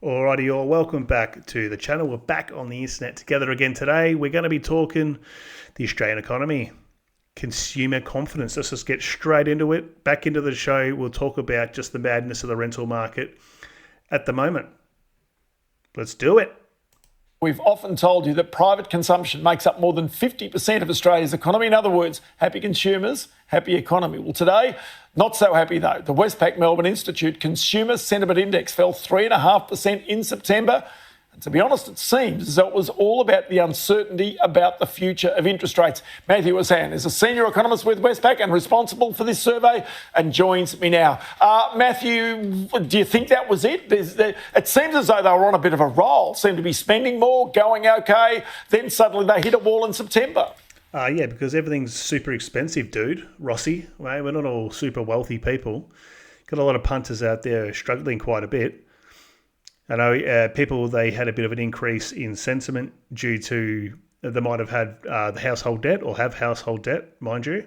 Alrighty, all welcome back to the channel. We're back on the internet together again today. We're going to be talking the Australian economy, consumer confidence. Let's just get straight into it. Back into the show, we'll talk about just the madness of the rental market at the moment. Let's do it. We've often told you that private consumption makes up more than 50% of Australia's economy. In other words, happy consumers, happy economy. Well, today, not so happy though. The Westpac Melbourne Institute Consumer Sentiment Index fell 3.5% in September. And to be honest, it seems as though it was all about the uncertainty about the future of interest rates. Matthew Hassan is a senior economist with Westpac and responsible for this survey and joins me now. Matthew, do you think that was it? It seems as though they were on a bit of a roll, seemed to be spending more, going okay, then suddenly they hit a wall in September. Yeah, because everything's super expensive, dude. Rossi, right? We're not all super wealthy people. Got a lot of punters out there struggling quite a bit. I know people, they had a bit of an increase in sentiment due to, they might have had the household debt or have household debt, mind you.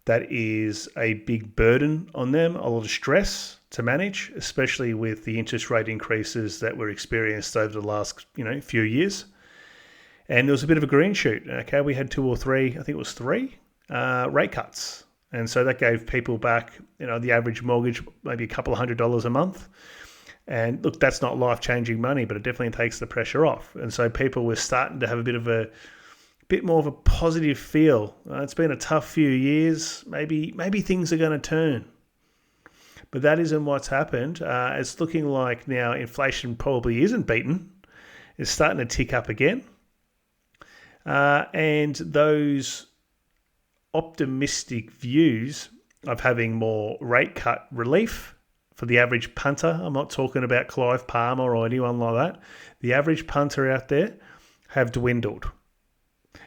That is a big burden on them, a lot of stress to manage, especially with the interest rate increases that were experienced over the last few years. And there was a bit of a green shoot. Okay, we had 2 or 3, I think it was 3 rate cuts. And so that gave people back, the average mortgage, maybe a couple of $100 a month. And look, that's not life-changing money, but it definitely takes the pressure off. And so people were starting to have a bit more of a positive feel. It's been a tough few years. Maybe things are going to turn. But that isn't what's happened. It's looking like now inflation probably isn't beaten. It's starting to tick up again. And those optimistic views of having more rate cut relief for the average punter, I'm not talking about Clive Palmer or anyone like that, the average punter out there have dwindled.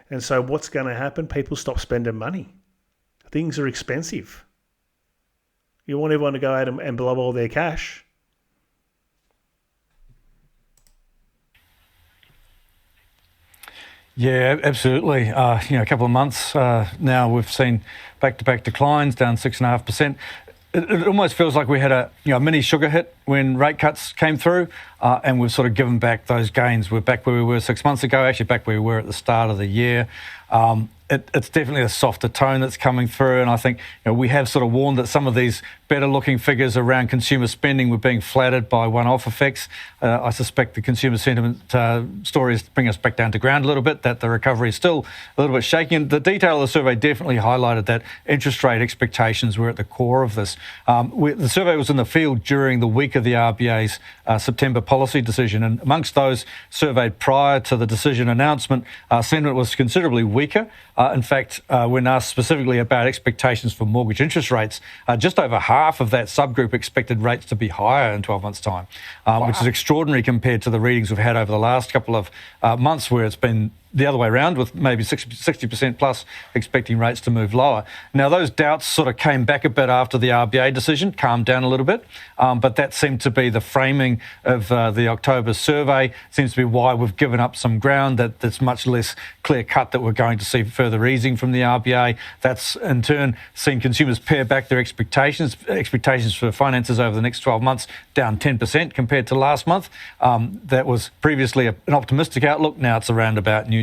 And so what's going to happen? People stop spending money. Things are expensive. You want everyone to go out and blow all their cash. Yeah, absolutely. A couple of months now, we've seen back-to-back declines, down 6.5%. It almost feels like we had a mini sugar hit when rate cuts came through, and we've sort of given back those gains. We're back where we were 6 months ago, actually back where we were at the start of the year. It's definitely a softer tone that's coming through, and I think we have sort of warned that some of these better-looking figures around consumer spending were being flattered by one-off effects. I suspect the consumer sentiment stories bring us back down to ground a little bit, that the recovery is still a little bit shaky. And the detail of the survey definitely highlighted that interest rate expectations were at the core of this. The survey was in the field during the week of the RBA's September policy decision, and amongst those surveyed prior to the decision announcement, sentiment was considerably weaker. In fact, when asked specifically about expectations for mortgage interest rates, just over half of that subgroup expected rates to be higher in 12 months' time, which is extraordinary compared to the readings we've had over the last couple of months where it's been the other way around, with maybe 60% plus expecting rates to move lower. Now, those doubts sort of came back a bit after the RBA decision, calmed down a little bit, but that seemed to be the framing of the October survey. Seems to be why we've given up some ground, that's much less clear-cut that we're going to see further easing from the RBA. That's, in turn, seen consumers pare back their expectations for finances over the next 12 months, down 10% compared to last month. That was previously an optimistic outlook. Now it's around about neutral.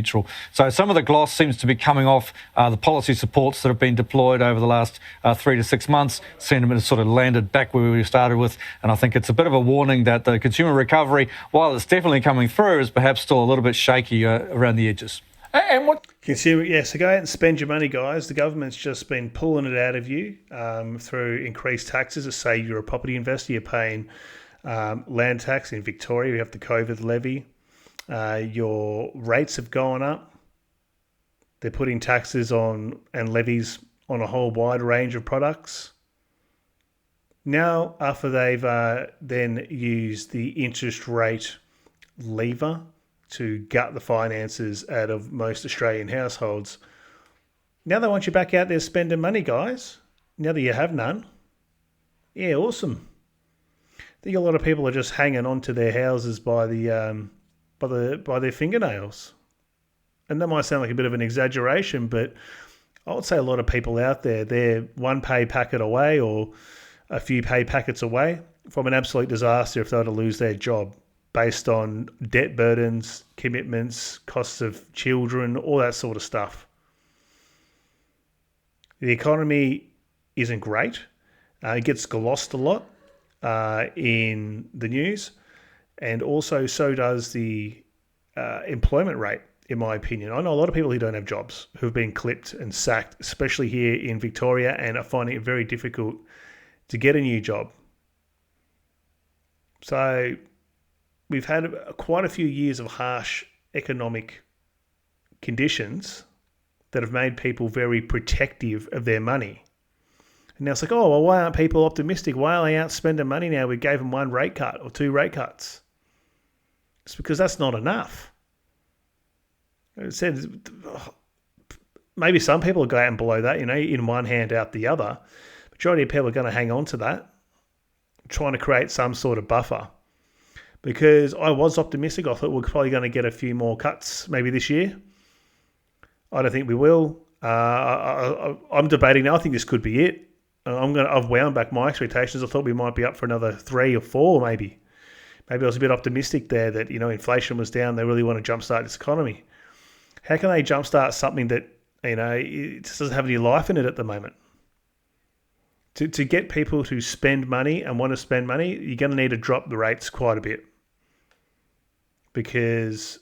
So some of the gloss seems to be coming off the policy supports that have been deployed over the last 3 to 6 months. Sentiment has sort of landed back where we started with, and I think it's a bit of a warning that the consumer recovery, while it's definitely coming through, is perhaps still a little bit shaky around the edges. And what consumer? Yeah, so go out and spend your money, guys. The government's just been pulling it out of you through increased taxes. Let's say you're a property investor, you're paying land tax in Victoria. You have the COVID levy. Your rates have gone up. They're putting taxes on and levies on a whole wide range of products. Now, after they've then used the interest rate lever to gut the finances out of most Australian households, now they want you back out there spending money, guys. Now that you have none. Yeah, awesome. I think a lot of people are just hanging on to their houses by their fingernails. And that might sound like a bit of an exaggeration, but I would say a lot of people out there, they're one pay packet away or a few pay packets away from an absolute disaster if they were to lose their job. based on debt burdens, commitments, costs of children, all that sort of stuff. The economy isn't great. It gets glossed a lot in the news, and also so does the employment rate, in my opinion. I know a lot of people who don't have jobs who've been clipped and sacked, especially here in Victoria, and are finding it very difficult to get a new job. So we've had quite a few years of harsh economic conditions that have made people very protective of their money. And now it's like, oh, well, why aren't people optimistic? Why are they out spending money now? We gave them 1 rate cut or 2 rate cuts. It's because that's not enough. It said maybe some people will go out and below that, in one hand out the other. Majority of people are going to hang on to that, trying to create some sort of buffer. Because I was optimistic. I thought we're probably going to get a few more cuts maybe this year. I don't think we will. I'm debating now. I think this could be it. I've wound back my expectations. I thought we might be up for another 3 or 4 maybe. Maybe I was a bit optimistic there that, inflation was down. They really want to jumpstart this economy. How can they jumpstart something that, it just doesn't have any life in it at the moment? To get people to spend money and want to spend money, you're going to need to drop the rates quite a bit, because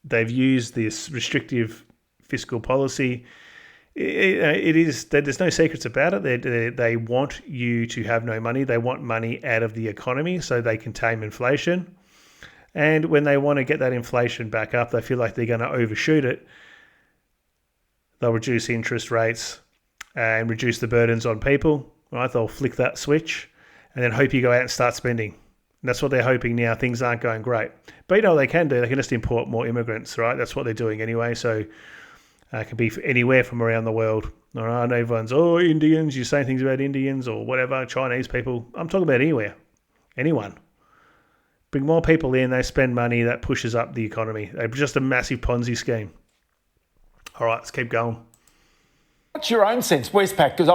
they've used this restrictive fiscal policy. It is that there's no secrets about it. They want you to have no money. They want money out of the economy so they can tame inflation. And when they want to get that inflation back up, they feel like they're going to overshoot it. They'll reduce interest rates and reduce the burdens on people. Right? They'll flick that switch and then hope you go out and start spending. And that's what they're hoping now. Things aren't going great. But what they can do? They can just import more immigrants, right? That's what they're doing anyway. So it could be anywhere from around the world. All right? I know everyone's, Indians, you're saying things about Indians or whatever, Chinese people. I'm talking about anywhere. Anyone. Bring more people in, they spend money, that pushes up the economy. They're just a massive Ponzi scheme. All right, let's keep going. What's your own sense, Westpac? Because,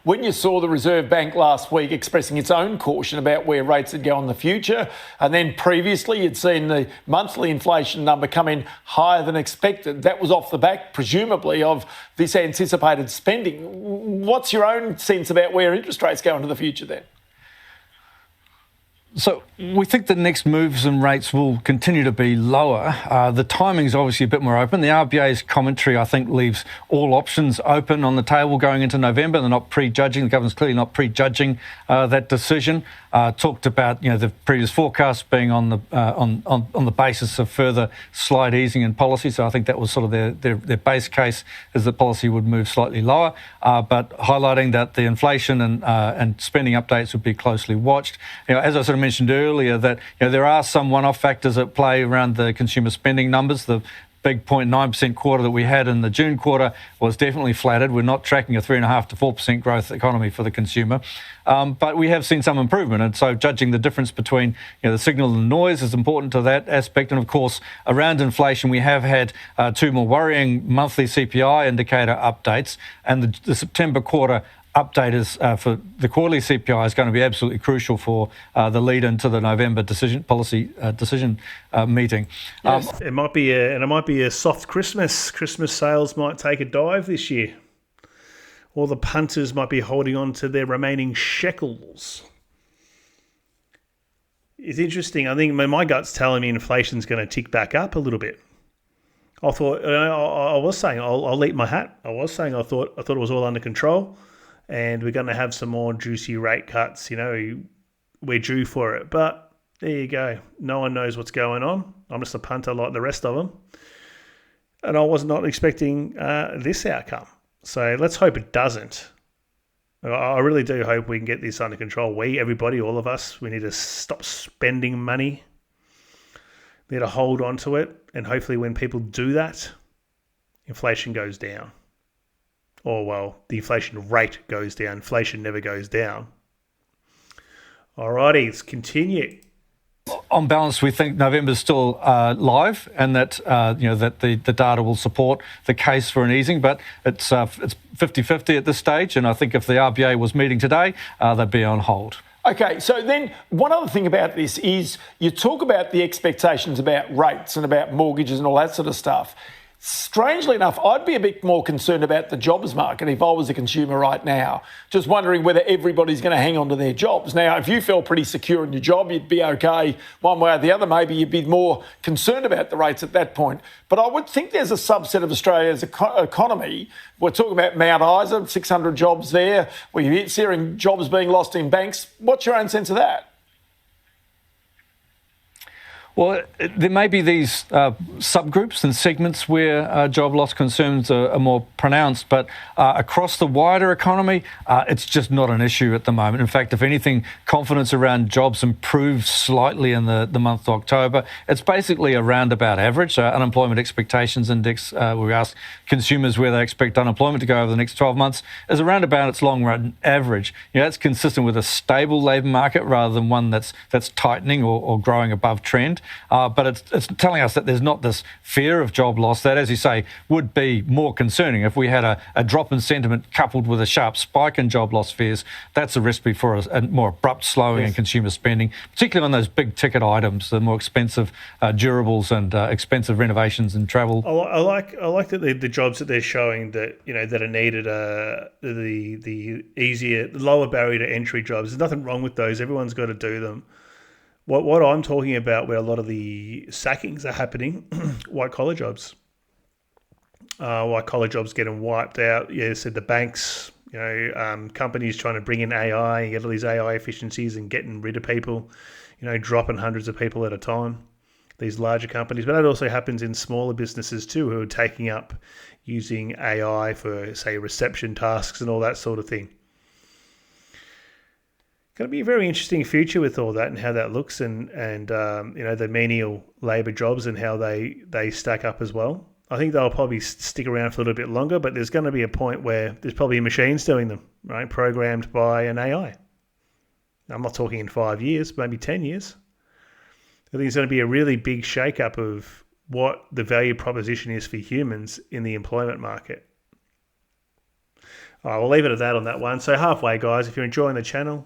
when you saw the Reserve Bank last week expressing its own caution about where rates would go in the future, and then previously you'd seen the monthly inflation number come in higher than expected, that was off the back, presumably, of this anticipated spending. What's your own sense about where interest rates go into the future then? So we think the next moves in rates will continue to be lower. The timing is obviously a bit more open. The RBA's commentary, I think, leaves all options open on the table going into November. They're not prejudging. The government's clearly not prejudging that decision. Talked about the previous forecasts being on the basis of further slight easing in policy. So I think that was sort of their base case, is that policy would move slightly lower, but highlighting that the inflation and spending updates would be closely watched. As I sort of mentioned earlier, that there are some one-off factors at play around the consumer spending numbers. The big 0.9% quarter that we had in the June quarter was definitely flattered. We're not tracking a 3.5% to 4% growth economy for the consumer. But we have seen some improvement. And so judging the difference between the signal and the noise is important to that aspect. And of course, around inflation, we have had 2 more worrying monthly CPI indicator updates. And the September quarter update is for the quarterly CPI is going to be absolutely crucial for the lead into the November policy decision meeting. Yes. It might be a soft Christmas. Christmas sales might take a dive this year. Or the punters might be holding on to their remaining shekels. It's interesting. I think my gut's telling me inflation's going to tick back up a little bit. I was saying I'll eat my hat. I thought it was all under control. And we're going to have some more juicy rate cuts. We're due for it. But there you go. No one knows what's going on. I'm just a punter like the rest of them. And I was not expecting this outcome. So let's hope it doesn't. I really do hope we can get this under control. Everybody, all of us, we need to stop spending money. We need to hold on to it. And hopefully when people do that, inflation goes down. The inflation rate goes down. Inflation never goes down. Alrighty, let's continue. On balance, we think November's still live, and that that the data will support the case for an easing. But it's 50-50 at this stage, and I think if the RBA was meeting today, they'd be on hold. Okay, so then one other thing about this is you talk about the expectations about rates and about mortgages and all that sort of stuff. Strangely enough, I'd be a bit more concerned about the jobs market if I was a consumer right now, just wondering whether everybody's going to hang on to their jobs. Now, if you felt pretty secure in your job, you'd be okay one way or the other. Maybe you'd be more concerned about the rates at that point. But I would think there's a subset of Australia's economy. We're talking about Mount Isa, 600 jobs there. We're hearing jobs being lost in banks. What's your own sense of that? Well, there may be these subgroups and segments where job loss concerns are more pronounced, but across the wider economy, it's just not an issue at the moment. In fact, if anything, confidence around jobs improved slightly in the month of October. It's basically around about average. Unemployment expectations index, where we ask consumers where they expect unemployment to go over the next 12 months, is around about its long-run average. That's consistent with a stable labour market rather than one that's tightening or growing above trend. But it's telling us that there's not this fear of job loss that, as you say, would be more concerning. If we had a drop in sentiment coupled with a sharp spike in job loss fears, that's a recipe for a more abrupt slowing in consumer spending, particularly on those big ticket items, the more expensive durables and expensive renovations and travel. I like that the jobs that they're showing that that are needed the easier, the lower barrier to entry jobs. There's nothing wrong with those. Everyone's got to do them. What I'm talking about, where a lot of the sackings are happening, white collar jobs. White collar jobs getting wiped out. Yeah, so the banks, companies trying to bring in AI and get all these AI efficiencies and getting rid of people, dropping hundreds of people at a time. These larger companies, but that also happens in smaller businesses too, who are taking up using AI for, say, reception tasks and all that sort of thing. Going to be a very interesting future with all that and how that looks, and the menial labour jobs and how they stack up as well. I think they'll probably stick around for a little bit longer, but there's going to be a point where there's probably machines doing them, right, programmed by an AI. I'm not talking in 5 years, maybe 10 years. I think it's going to be a really big shake-up of what the value proposition is for humans in the employment market. All right, we'll leave it at that on that one. So halfway, guys, if you're enjoying the channel,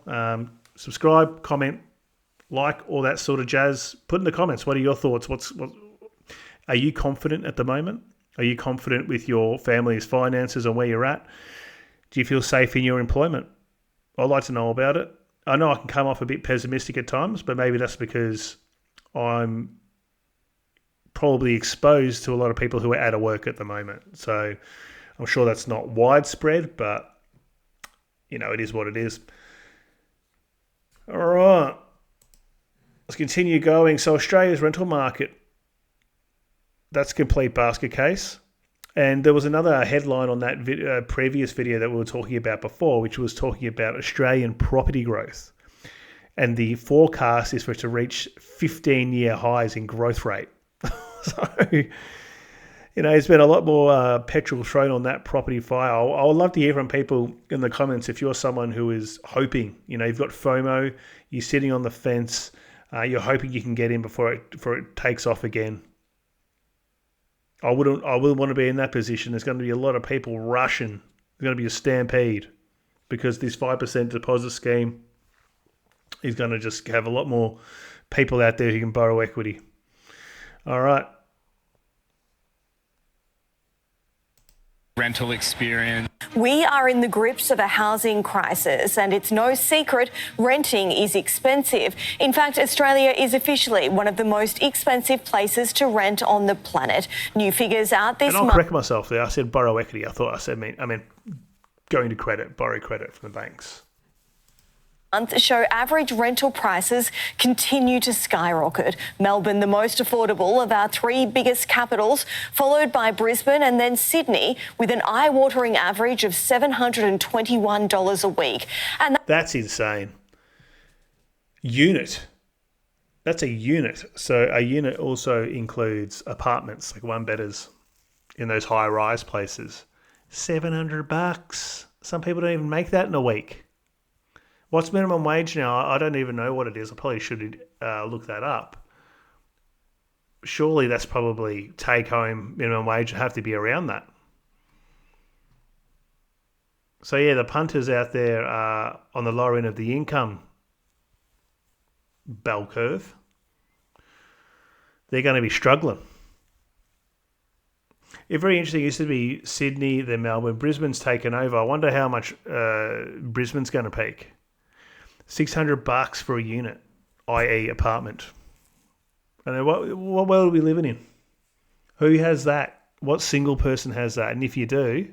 subscribe, comment, like, all that sort of jazz. Put in the comments, what are your thoughts? Are you confident at the moment? Are you confident with your family's finances and where you're at? Do you feel safe in your employment? I'd like to know about it. I know I can come off a bit pessimistic at times, but maybe that's because I'm probably exposed to a lot of people who are out of work at the moment. So I'm sure that's not widespread, but, it is what it is. All right. Let's continue going. So Australia's rental market, that's a complete basket case. And there was another headline on that previous video that we were talking about before, which was talking about Australian property growth. And the forecast is for it to reach 15-year highs in growth rate. So, there's been a lot more petrol thrown on that property fire. I would love to hear from people in the comments if you're someone who is hoping, you've got FOMO, you're sitting on the fence, you're hoping you can get in before it takes off again. I wouldn't want to be in that position. There's going to be a lot of people rushing. There's going to be a stampede because this 5% deposit scheme is going to just have a lot more people out there who can borrow equity. All right. Rental experience. We are in the grips of a housing crisis, and it's no secret renting is expensive. In fact, Australia is officially one of the most expensive places to rent on the planet. New figures out this month. And I'll correct myself there. I said borrow equity. I meant going to credit, borrow credit from the banks. Show average rental prices continue to skyrocket. Melbourne, the most affordable of our three biggest capitals, followed by Brisbane and then Sydney, with an eye-watering average of $721 a week. And that's insane. Unit. That's a unit. So a unit also includes apartments, like one-bedders in those high-rise places. $700. Some people don't even make that in a week. What's minimum wage now? I don't even know what it is. I probably should look that up. Surely that's probably take-home minimum wage would have to be around that. So yeah, the punters out there are on the lower end of the income bell curve, they're going to be struggling. It's very interesting. It used to be Sydney, then Melbourne. Brisbane's taken over. I wonder how much Brisbane's going to peak. $600 for a unit, i.e. apartment. And what world are we living in? Who has that? What single person has that? And if you do,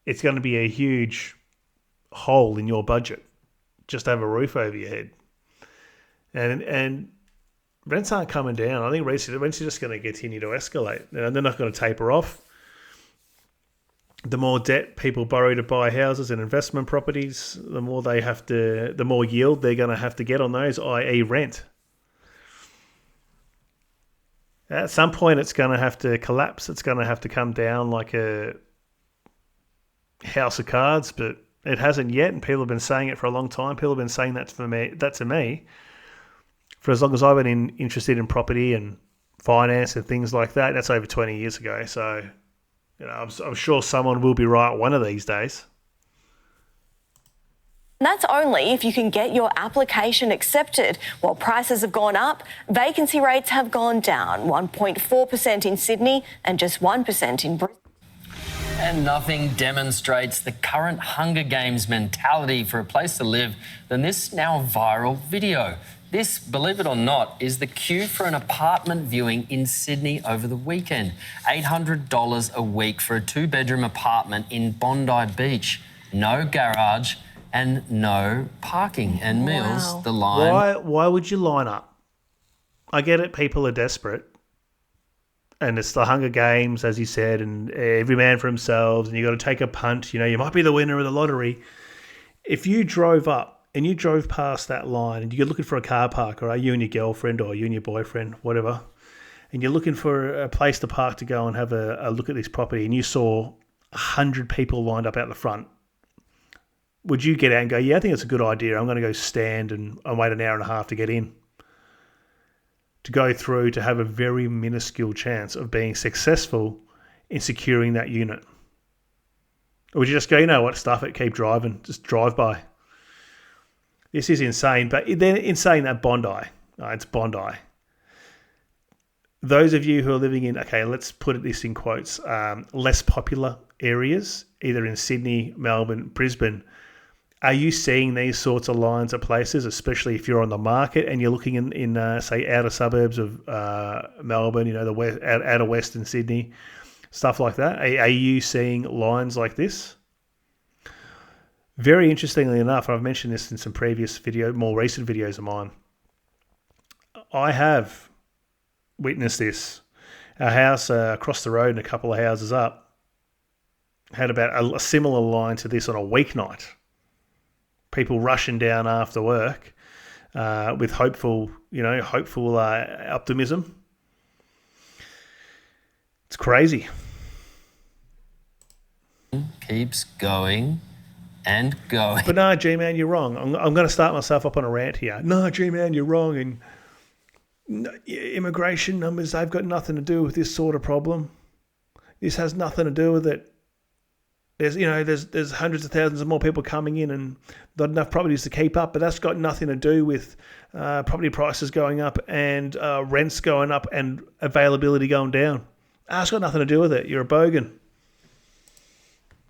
it's going to be a huge hole in your budget just to have a roof over your head. And rents aren't coming down. I think rents are just going to continue to escalate. And they're not going to taper off. The more debt people borrow to buy houses and investment properties, the more yield they're going to have to get on those, i.e. rent. At some point, it's going to have to collapse. It's going to have to come down like a house of cards, but it hasn't yet, and people have been saying it for a long time. People have been saying that to me for as long as I've been interested in property and finance and things like that. That's over 20 years ago. So, I'm sure someone will be right one of these days. That's only if you can get your application accepted. While prices have gone up, vacancy rates have gone down, 1.4% in Sydney and just 1% in Brisbane. And nothing demonstrates the current Hunger Games mentality for a place to live than this now viral video. This, believe it or not, is the queue for an apartment viewing in Sydney over the weekend. $800 a week for a 2-bedroom apartment in Bondi Beach. No garage and no parking. And Mills, the line... Why would you line up? I get it, people are desperate. And it's the Hunger Games, as you said, and every man for themselves, and you got to take a punt. You might be the winner of the lottery. If you drove up and you drove past that line and you're looking for a car park, or you and your girlfriend or you and your boyfriend, whatever, and you're looking for a place to park to go and have a look at this property, and you saw 100 people lined up out the front, would you get out and go, yeah, I think it's a good idea. I'm going to go stand and wait an hour and a half to get in? To go through to have a very minuscule chance of being successful in securing that unit? Or would you just go, you know what, stuff it, keep driving, just drive by? This is insane. But then in saying that, Bondi, it's Bondi. Those of you who are living in, okay, let's put this in quotes, less popular areas, either in Sydney, Melbourne, Brisbane, are you seeing these sorts of lines of places, especially if you're on the market and you're looking in say, outer suburbs of Melbourne, the outer western Sydney, stuff like that? Are you seeing lines like this? Very interestingly enough, I've mentioned this in some previous more recent videos of mine, I have witnessed this. Our house across the road and a couple of houses up had about a similar line to this on a weeknight. People rushing down after work with hopeful optimism. It's crazy. Keeps going and going. But no, G-Man, you're wrong. I'm going to start myself up on a rant here. No, G-Man, you're wrong. And immigration numbers, they've got nothing to do with this sort of problem. This has nothing to do with it. There's hundreds of thousands of more people coming in and not enough properties to keep up, but that's got nothing to do with property prices going up and rents going up and availability going down. It's got nothing to do with it. You're a bogan.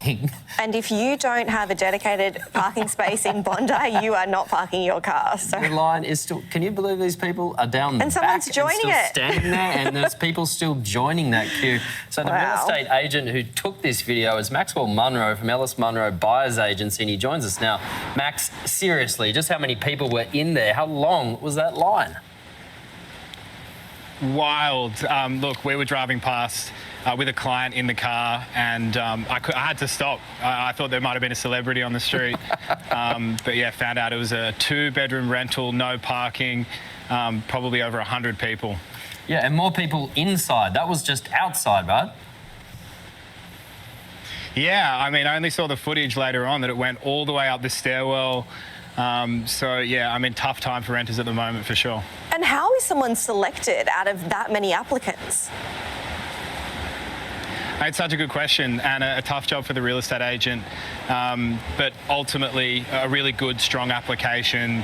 And if you don't have a dedicated parking space in Bondi, you are not parking your car. So the line is still... Can you believe these people are down the and back someone's joining and still it. standing there, and there's people still joining that queue. So the real estate agent who took this video is Maxwell Munro from Ellis Munro Buyers Agency, and he joins us now. Max, seriously, just how many people were in there? How long was that line? Wild. Look, we were driving past with a client in the car, and I had to stop. I thought there might have been a celebrity on the street. But yeah, found out it was a 2-bedroom rental, no parking, probably over 100 people. Yeah, and more people inside. That was just outside, right? Yeah, I mean, I only saw the footage later on that it went all the way up the stairwell. So yeah, I mean, tough time for renters at the moment for sure. And how is someone selected out of that many applicants? It's such a good question and a tough job for the real estate agent, but ultimately a really good, strong application,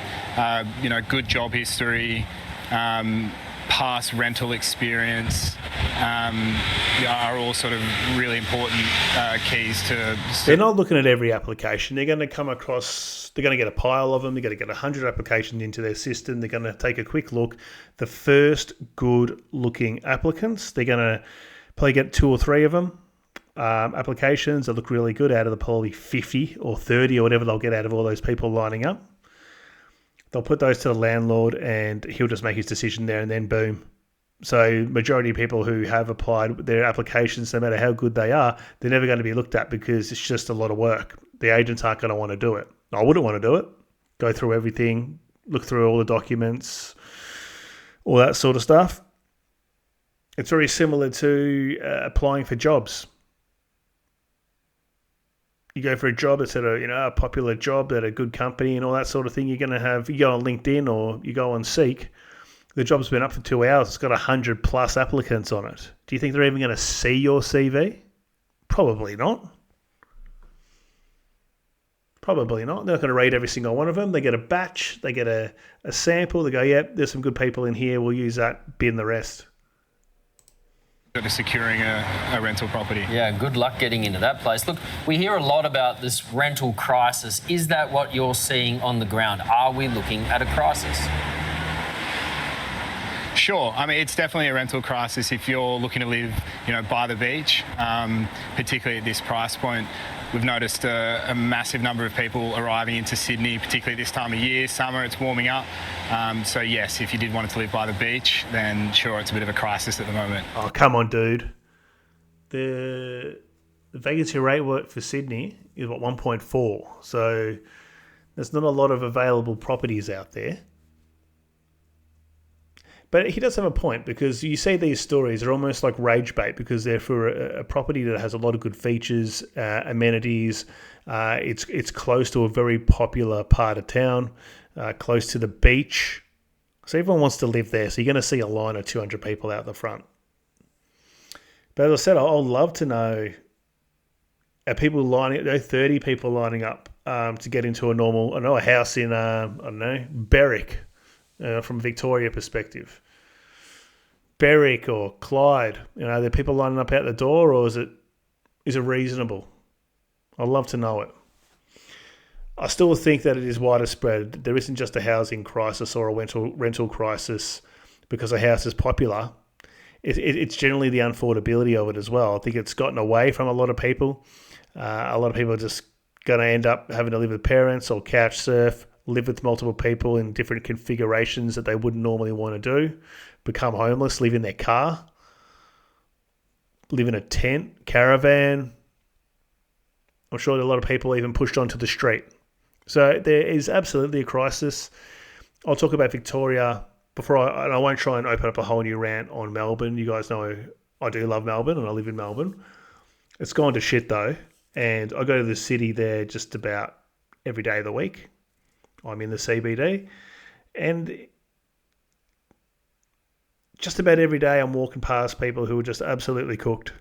good job history, past rental experience are all sort of really important keys to... They're not looking at every application. They're going to come across, they're going to get a pile of them. They're going to get 100 applications into their system. They're going to take a quick look. The first good looking applicants, they're going to probably get 2 or 3 of them. Applications that look really good out of the probably 50 or 30 or whatever they'll get out of all those people lining up. They'll put those to the landlord and he'll just make his decision there and then boom. So majority of people who have applied their applications, no matter how good they are, they're never going to be looked at because it's just a lot of work. The agents aren't going to want to do it. I wouldn't want to do it. Go through everything, look through all the documents, all that sort of stuff. It's very similar to applying for jobs. You go for a job that's at a popular job at a good company and all that sort of thing. You're going to have, you go on LinkedIn or you go on Seek. The job's been up for 2 hours. It's got 100 plus applicants on it. Do you think they're even going to see your CV? Probably not. Probably not. They're not going to read every single one of them. They get a batch. They get a sample. They go, yep, there's some good people in here. We'll use that, bin the rest. To securing a rental property. Yeah, good luck getting into that place. Look, we hear a lot about this rental crisis. Is that what you're seeing on the ground? Are we looking at a crisis? Sure. I mean, it's definitely a rental crisis if you're looking to live, by the beach, particularly at this price point. We've noticed a massive number of people arriving into Sydney, particularly this time of year. Summer, it's warming up. So yes, if you did want to live by the beach, then sure, it's a bit of a crisis at the moment. Oh, come on, dude. The vacancy rate for Sydney is 1.4. So there's not a lot of available properties out there. But he does have a point because you see these stories, they're almost like rage bait because they're for a property that has a lot of good features, amenities. It's close to a very popular part of town, close to the beach. So everyone wants to live there. So you're going to see a line of 200 people out the front. But as I said, I'd love to know, are people lining up, 30 people lining up to get into a house in, Berwick, from a Victoria perspective. Berwick or Clyde, are there people lining up out the door, or is it reasonable? I'd love to know it. I still think that it is widespread. There isn't just a housing crisis or a rental crisis because a house is popular. It's generally the unaffordability of it as well. I think it's gotten away from a lot of people. A lot of people are just going to end up having to live with parents or couch surf, live with multiple people in different configurations that they wouldn't normally want to do, become homeless, live in their car, live in a tent, caravan. I'm sure a lot of people even pushed onto the street. So there is absolutely a crisis. I'll talk about Victoria and I won't try and open up a whole new rant on Melbourne. You guys know I do love Melbourne and I live in Melbourne. It's gone to shit though. And I go to the city there just about every day of the week. I'm in the CBD, and just about every day I'm walking past people who are just absolutely cooked.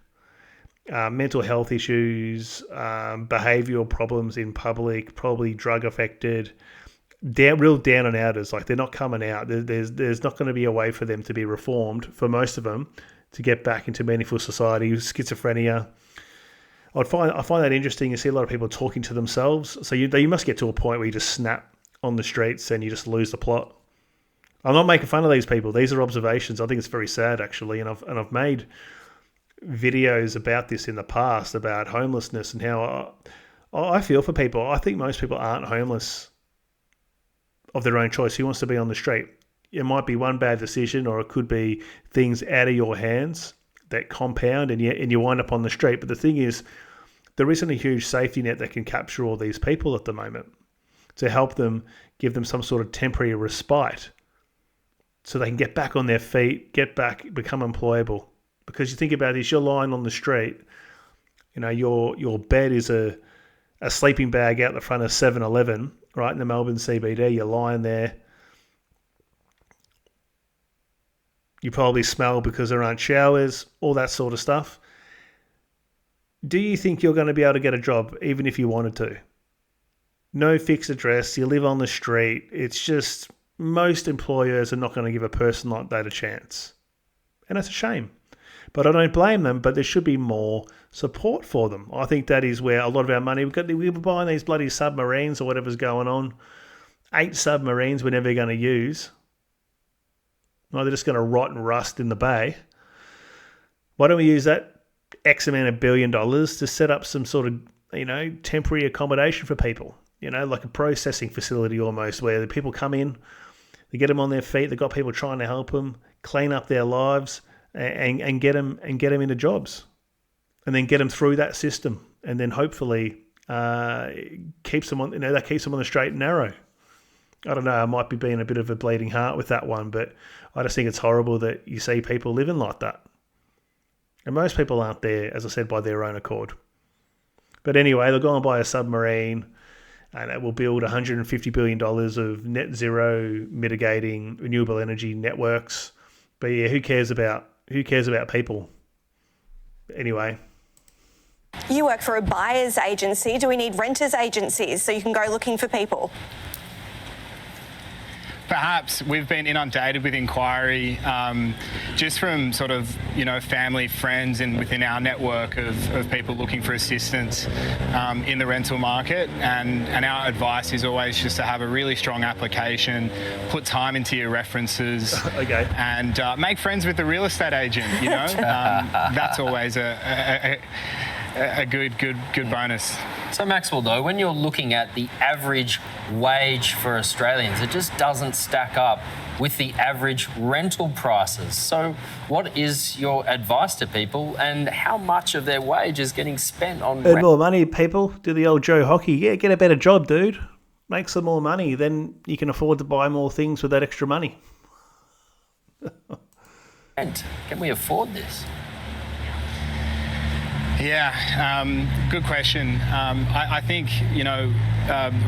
Mental health issues, behavioural problems in public, probably drug affected, real down and outers. Like they're not coming out. There's not going to be a way for them to be reformed, for most of them, to get back into meaningful society. Schizophrenia. I find that interesting. You see a lot of people talking to themselves. So you must get to a point where you just snap on the streets and you just lose the plot. I'm not making fun of these people. These are observations. I think it's very sad actually, and I've made videos about this in the past about homelessness and how I feel for people. I think most people aren't homeless of their own choice. Who wants to be on the street? It might be one bad decision, or it could be things out of your hands that compound and you wind up on the street. But the thing is, there isn't a huge safety net that can capture all these people at the moment to help them, give them some sort of temporary respite so they can get back on their feet, get back, become employable. Because you think about this, you're lying on the street, your bed is a sleeping bag out the front of 7-Eleven, right, in the Melbourne CBD. You're lying there. You probably smell because there aren't showers, all that sort of stuff. do you think you're going to be able to get a job even if you wanted to? No fixed address, you live on the street. It's just most employers are not going to give a person like that a chance. And that's a shame. But I don't blame them, but there should be more support for them. I think that is where a lot of our money, we were buying these bloody submarines or whatever's going on. 8 submarines we're never going to use. Well, they're just going to rot and rust in the bay. Why don't we use that X amount of $1 billion to set up some sort of, temporary accommodation for people? Like a processing facility almost, where the people come in, they get them on their feet, they've got people trying to help them, clean up their lives, and get them into jobs, and then get them through that system, and then hopefully keeps them on. That keeps them on the straight and narrow. I don't know. I might be being a bit of a bleeding heart with that one, but I just think it's horrible that you see people living like that, and most people aren't there, as I said, by their own accord. But anyway, they'll go and buy a submarine, and it will build $150 billion of net zero mitigating renewable energy networks. But yeah, who cares about people? Anyway. You work for a buyer's agency. Do we need renters agencies so you can go looking for people? Perhaps we've been inundated with inquiry just from sort of, family, friends and within our network of people looking for assistance in the rental market. And our advice is always just to have a really strong application, put time into your references, okay, and make friends with the real estate agent, That's always a good bonus. So Maxwell, though, when you're looking at the average wage for Australians, it just doesn't stack up with the average rental prices. So what is your advice to people, and how much of their wage is getting spent on earn more money, people? Do the old Joe Hockey. Yeah, get a better job, dude. Make some more money. Then you can afford to buy more things with that extra money. Rent. Can we afford this? Yeah, good question. I think,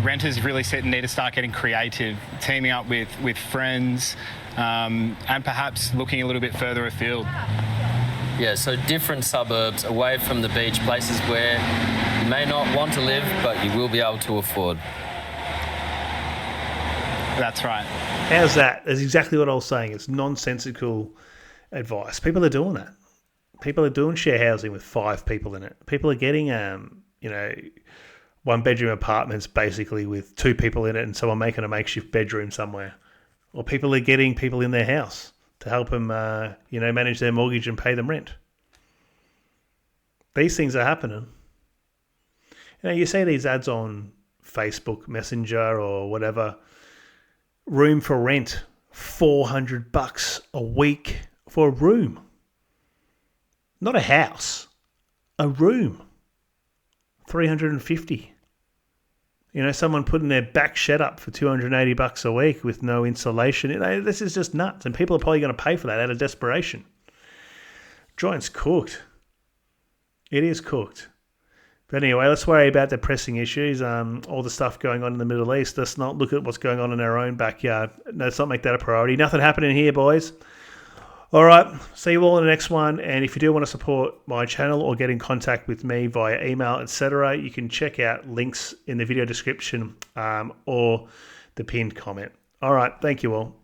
renters really need to start getting creative, teaming up with friends, and perhaps looking a little bit further afield. Yeah, so different suburbs, away from the beach, places where you may not want to live, but you will be able to afford. That's right. How's that? That's exactly what I was saying. It's nonsensical advice. People are doing that. People are doing share housing with 5 people in it. People are getting, 1-bedroom apartments basically with 2 people in it, and someone making a makeshift bedroom somewhere. Or people are getting people in their house to help them, manage their mortgage and pay them rent. These things are happening. You see these ads on Facebook Messenger or whatever. Room for rent, $400 a week for a room. Not a house, a room. $350. Someone putting their back shed up for $280 a week with no insulation. This is just nuts, and people are probably going to pay for that out of desperation. Joint's cooked. It is cooked. But anyway, let's worry about the pressing issues, all the stuff going on in the Middle East. Let's not look at what's going on in our own backyard. Let's not make that a priority. Nothing happening here, boys. All right, see you all in the next one. And if you do want to support my channel or get in contact with me via email, etc., you can check out links in the video description or the pinned comment. All right, thank you all.